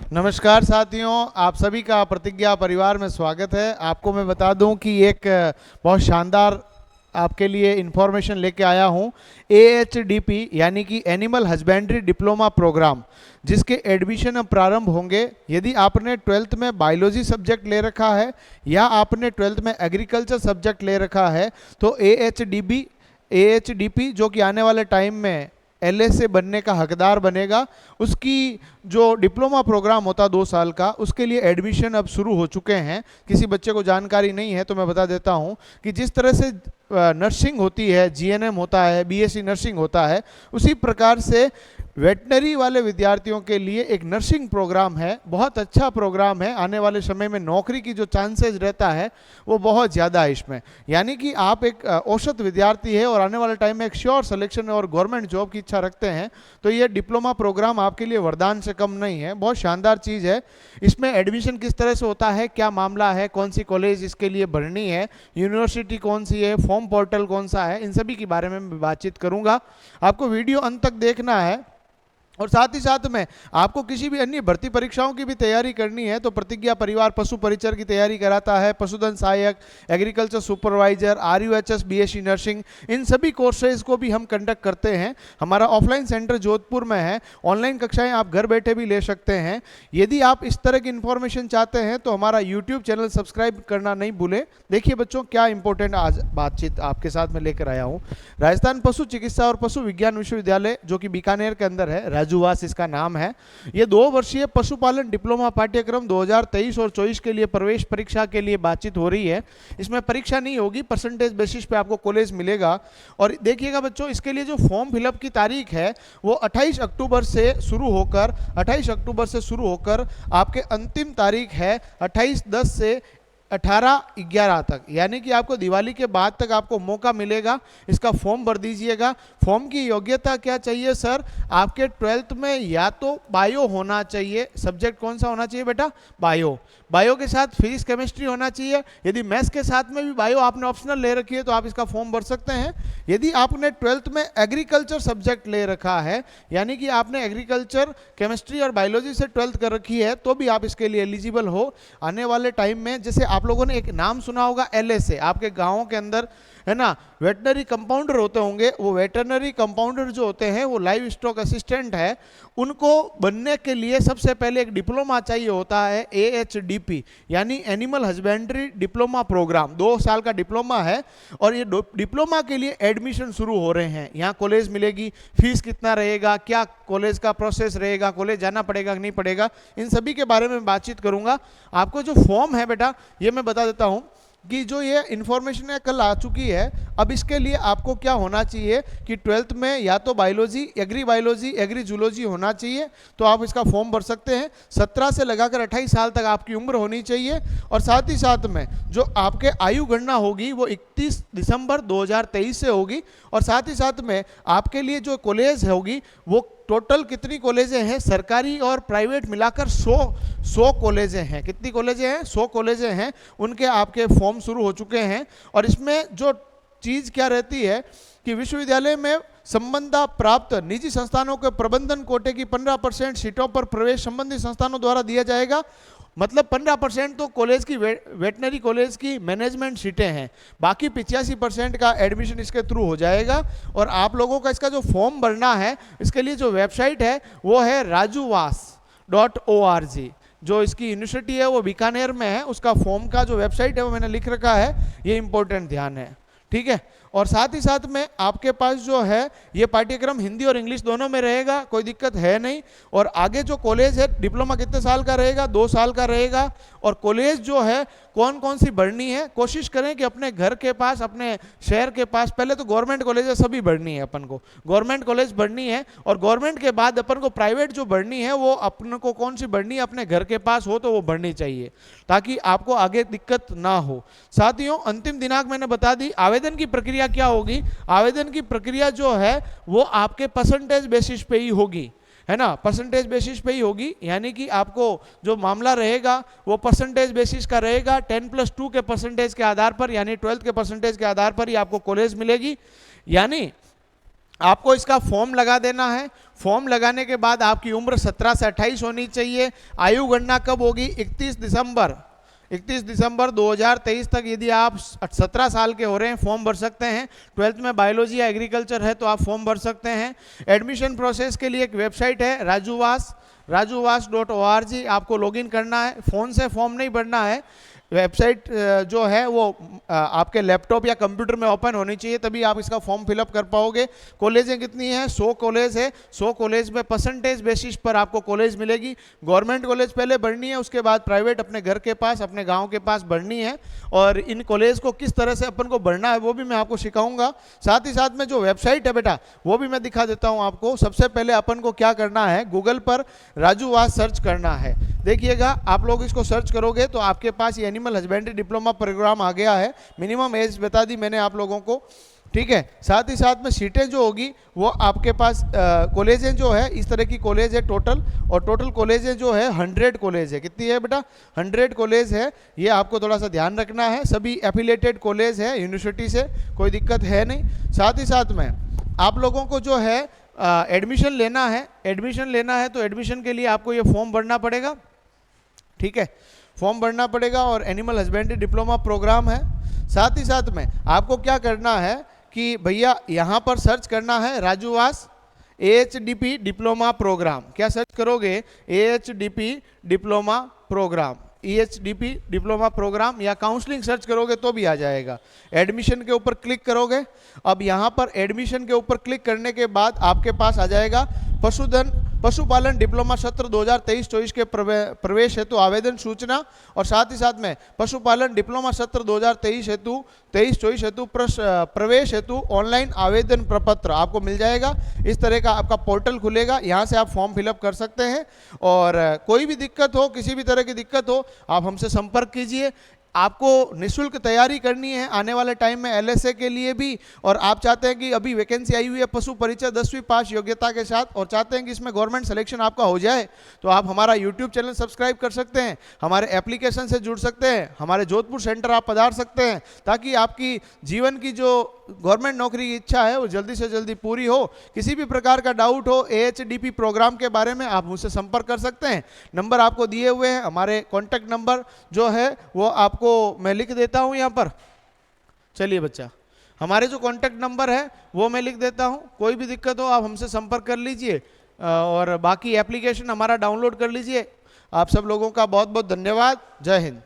नमस्कार साथियों, आप सभी का प्रतिज्ञा परिवार में स्वागत है। आपको मैं बता दूं कि एक बहुत शानदार आपके लिए इंफॉर्मेशन लेके आया हूं। AHDP यानी कि एनिमल हस्बेंड्री डिप्लोमा प्रोग्राम, जिसके एडमिशन अब प्रारंभ होंगे। यदि आपने 12th में बायोलॉजी सब्जेक्ट ले रखा है या आपने 12th में एग्रीकल्चर सब्जेक्ट ले रखा है तो AHDP जो कि आने वाले टाइम में LSA बनने का हकदार बनेगा, उसकी जो डिप्लोमा प्रोग्राम होता 2 साल का, उसके लिए एडमिशन अब शुरू हो चुके हैं। किसी बच्चे को जानकारी नहीं है तो मैं बता देता हूं कि जिस तरह से नर्सिंग होती है, GNM होता है, BSc नर्सिंग होता है, उसी प्रकार से वेटनरी वाले विद्यार्थियों के लिए एक नर्सिंग प्रोग्राम है। बहुत अच्छा प्रोग्राम है। आने वाले समय में नौकरी की जो चांसेस रहता है वो बहुत ज़्यादा है इसमें। यानी कि आप एक औसत विद्यार्थी है और आने वाले टाइम में एक श्योर सिलेक्शन और गवर्नमेंट जॉब की इच्छा रखते हैं तो ये डिप्लोमा प्रोग्राम आपके लिए वरदान से कम नहीं है। बहुत शानदार चीज़ है। इसमें एडमिशन किस तरह से होता है, क्या मामला है, कौन सी कॉलेज इसके लिए भरनी है, यूनिवर्सिटी कौन सी है, फॉर्म पोर्टल कौन सा है, इन सभी के बारे में मैं बातचीत करूंगा। आपको वीडियो अंत तक देखना है। और साथ ही साथ में आपको किसी भी अन्य भर्ती परीक्षाओं की भी तैयारी करनी है तो प्रतिज्ञा परिवार पशु परिचर की तैयारी कराता है। पशुधन सहायक, agriculture supervisor, RUHS, BSc nursing, इन सभी कोर्सेज को भी हम कंडक्ट करते हैं। हमारा ऑफलाइन सेंटर जोधपुर में है। ऑनलाइन कक्षाएं आप घर बैठे भी ले सकते हैं। यदि आप इस तरह की इन्फॉर्मेशन चाहते हैं तो हमारा यूट्यूब चैनल सब्सक्राइब करना नहीं भूलें। देखिए बच्चों, क्या इंपॉर्टेंट आज बातचीत आपके साथ में लेकर आया हूँ। राजस्थान पशु चिकित्सा और पशु विज्ञान विश्वविद्यालय, जो कि बीकानेर के अंदर है, राजूवास इसका नाम है, ये 2 वर्षीय पशुपालन डिप्लोमा पाठ्यक्रम 2023 और 24 के लिए प्रवेश परीक्षा के लिए बातचीत हो रही है। इसमें परीक्षा नहीं होगी, परसेंटेज बेसिस पे आपको कॉलेज मिलेगा। और देखिएगा बच्चों, इसके लिए जो फॉर्म फिलअप की तारीख है वो 28 अक्टूबर से शुरू होकर आपके अंतिम तारीख है 28/10 से 18/11 तक, यानी कि आपको दिवाली के बाद तक आपको मौका मिलेगा। इसका फॉर्म भर दीजिएगा। फॉर्म की योग्यता क्या चाहिए सर? आपके 12th में या तो बायो होना चाहिए। सब्जेक्ट कौन सा होना चाहिए बेटा? बायो। बायो के साथ फिजिक्स केमिस्ट्री होना चाहिए। यदि मैथ्स के साथ में भी बायो आपने ऑप्शनल ले रखी है तो आप इसका फॉर्म भर सकते हैं। यदि आपने 12th में एग्रीकल्चर सब्जेक्ट ले रखा है, यानी कि आपने एग्रीकल्चर, केमिस्ट्री और बायोलॉजी से 12th कर रखी है, तो भी आप इसके लिए एलिजिबल हो। आने वाले टाइम में जैसे आप लोगों ने एक नाम सुना होगा LSA, आपके गाँवों के अंदर है ना, वेटनरी कंपाउंडर होते होंगे। वो वेटरनरी कंपाउंडर जो होते हैं वो लाइव स्टॉक असिस्टेंट है। उनको बनने के लिए सबसे पहले एक डिप्लोमा चाहिए होता है, AHDP यानी एनिमल हस्बेंड्री डिप्लोमा प्रोग्राम। 2 साल का डिप्लोमा है और ये डिप्लोमा के लिए एडमिशन शुरू हो रहे हैं। यहाँ कॉलेज मिलेगी, फीस कितना रहेगा, क्या कॉलेज का प्रोसेस रहेगा, कॉलेज जाना पड़ेगा कि नहीं पड़ेगा, इन सभी के बारे में बातचीत करूंगा। आपको जो फॉर्म है बेटा, ये मैं बता देता हूँ कि जो ये इन्फॉर्मेशन है कल आ चुकी है। अब इसके लिए आपको क्या होना चाहिए कि 12th में या तो biology, agri biology, agri zoology होना चाहिए, तो आप इसका फॉर्म भर सकते हैं। 17 से लगाकर 28 साल तक आपकी उम्र होनी चाहिए। और साथ ही साथ में जो आपके आयु गणना होगी वो 31 दिसंबर 2023 से होगी। और साथ ही साथ में आपके लिए जो कॉलेज होगी वो टोटल कितनी कॉलेजें हैं, सरकारी और प्राइवेट मिलाकर 100 कॉलेजें हैं। कितनी कॉलेजें हैं? 100 कॉलेजें हैं। उनके आपके फॉर्म शुरू हो चुके हैं। और इसमें जो चीज़ क्या रहती है कि विश्वविद्यालय में संबंधा प्राप्त निजी संस्थानों के प्रबंधन कोटे की 15% सीटों पर प्रवेश संबंधित संस्थानों द्वारा दिया जाएगा। मतलब 15% तो कॉलेज की वेटनरी कॉलेज की मैनेजमेंट सीटें हैं, बाकी 85% का एडमिशन इसके थ्रू हो जाएगा। और आप लोगों का इसका जो फॉर्म भरना है, इसके लिए जो वेबसाइट है वो है rajuvaas.org। जो इसकी यूनिवर्सिटी है वो बीकानेर में है। उसका फॉर्म का जो वेबसाइट है वो मैंने लिख रखा है, ये इंपॉर्टेंट ध्यान है, ठीक है। और साथ ही साथ में आपके पास जो है ये पाठ्यक्रम हिंदी और इंग्लिश दोनों में रहेगा, कोई दिक्कत है नहीं। और आगे जो कॉलेज है, डिप्लोमा कितने साल का रहेगा? 2 साल का रहेगा। और कॉलेज जो है कौन कौन सी बढ़नी है, कोशिश करें कि अपने घर के पास, अपने शहर के पास, पहले तो गवर्नमेंट कॉलेज है सभी बढ़नी है, अपन को गवर्नमेंट कॉलेज बढ़नी है। और गवर्नमेंट के बाद अपन को प्राइवेट जो बढ़नी है वो अपन को कौन सी बढ़नी है, अपने घर के पास हो तो वो बढ़नी चाहिए, ताकि आपको आगे दिक्कत ना हो। साथियों, अंतिम दिनांक मैंने बता दी। आवेदन की प्रक्रिया क्या होगी? आवेदन की प्रक्रिया जो है वो आपके परसेंटेज बेसिस पे ही होगी, है ना, परसेंटेज बेसिस पे ही होगी। यानी कि आपको जो मामला रहेगा वो परसेंटेज बेसिस का रहेगा। 10+2 के परसेंटेज के आधार पर, यानी 12th के परसेंटेज के आधार पर ही आपको कॉलेज मिलेगी। यानी आपको इसका फॉर्म लगा देना है। फॉर्म लगाने के बाद आपकी उम्र 17 से 28 होनी चाहिए। आयु गणना कब होगी? 31 दिसंबर 2023 तक यदि आप 17 साल के हो रहे हैं फॉर्म भर सकते हैं। 12th में बायोलॉजी या एग्रीकल्चर है तो आप फॉर्म भर सकते हैं। एडमिशन प्रोसेस के लिए एक वेबसाइट है राजूवास.org, आपको लॉगिन करना है। फ़ोन से फॉर्म नहीं भरना है। वेबसाइट जो है वो आपके लैपटॉप या कंप्यूटर में ओपन होनी चाहिए, तभी आप इसका फॉर्म फिलअप कर पाओगे। कॉलेजें कितनी हैं? 100 कॉलेज है। 100 कॉलेज में परसेंटेज बेसिस पर आपको कॉलेज मिलेगी। गवर्नमेंट कॉलेज पहले भरनी है, उसके बाद प्राइवेट अपने घर के पास, अपने गांव के पास भरनी है। और इन कॉलेज को किस तरह से अपन को भरना है वो भी मैं आपको सिखाऊंगा। साथ ही साथ में जो वेबसाइट है बेटा वो भी मैं दिखा देता हूँ आपको। सबसे पहले अपन को क्या करना है, गूगल पर राजूवास सर्च करना है। देखिएगा, आप लोग इसको सर्च करोगे तो आपके पास ये एनिमल हस्बेंड्री डिप्लोमा प्रोग्राम आ गया है। मिनिमम एज बता दी मैंने आप लोगों को, ठीक है। साथ ही साथ में सीटें जो होगी वो आपके पास कॉलेजें जो है इस तरह की कॉलेज है टोटल, और टोटल कॉलेजें जो है 100 कॉलेज है। कितनी है बेटा? 100 कॉलेज है। ये आपको थोड़ा सा ध्यान रखना है। सभी एफिलेटेड कॉलेज है यूनिवर्सिटी से, कोई दिक्कत है नहीं। साथ ही साथ में आप लोगों को जो है एडमिशन लेना है। एडमिशन लेना है तो एडमिशन के लिए आपको ये फॉर्म भरना पड़ेगा, ठीक है। फॉर्म भरना पड़ेगा और एनिमल हस्बेंड्री डिप्लोमा प्रोग्राम है। साथ ही साथ में आपको क्या करना है कि भैया यहाँ पर सर्च करना है राजूवास AHDP डिप्लोमा प्रोग्राम। क्या सर्च करोगे? AHDP diploma programme, EHDP diploma programme, या काउंसलिंग सर्च करोगे तो भी आ जाएगा। एडमिशन के ऊपर क्लिक करोगे। अब यहाँ पर एडमिशन के ऊपर क्लिक करने के बाद आपके पास आ जाएगा पशुपालन डिप्लोमा सत्र 2023-24 के प्रवेश हेतु आवेदन सूचना, और साथ ही साथ में पशुपालन डिप्लोमा सत्र 2023-24 हेतु प्रवेश हेतु ऑनलाइन आवेदन प्रपत्र आपको मिल जाएगा। इस तरह का आपका पोर्टल खुलेगा, यहाँ से आप फॉर्म फिलअप कर सकते हैं। और कोई भी दिक्कत हो, किसी भी तरह की दिक्कत हो, आप हमसे संपर्क कीजिए। आपको निःशुल्क तैयारी करनी है आने वाले टाइम में LSA के लिए भी, और आप चाहते हैं कि अभी वैकेंसी आई हुई है पशु परिचय 10वीं पास योग्यता के साथ, और चाहते हैं कि इसमें गवर्नमेंट सिलेक्शन आपका हो जाए, तो आप हमारा YouTube चैनल सब्सक्राइब कर सकते हैं, हमारे एप्लीकेशन से जुड़ सकते हैं, हमारे जोधपुर सेंटर आप पधार सकते हैं, ताकि आपकी जीवन की जो गवर्नमेंट नौकरी की इच्छा है वो जल्दी से जल्दी पूरी हो। किसी भी प्रकार का डाउट हो AHDP प्रोग्राम के बारे में आप मुझसे संपर्क कर सकते हैं। नंबर आपको दिए हुए हैं, हमारे कॉन्टैक्ट नंबर जो है वो आपको मैं लिख देता हूं यहाँ पर। चलिए बच्चा, हमारे जो कॉन्टैक्ट नंबर है वो मैं लिख देता हूं। कोई भी दिक्कत हो आप हमसे संपर्क कर लीजिए, और बाकी एप्लीकेशन हमारा डाउनलोड कर लीजिए। आप सब लोगों का बहुत बहुत धन्यवाद। जय हिंद।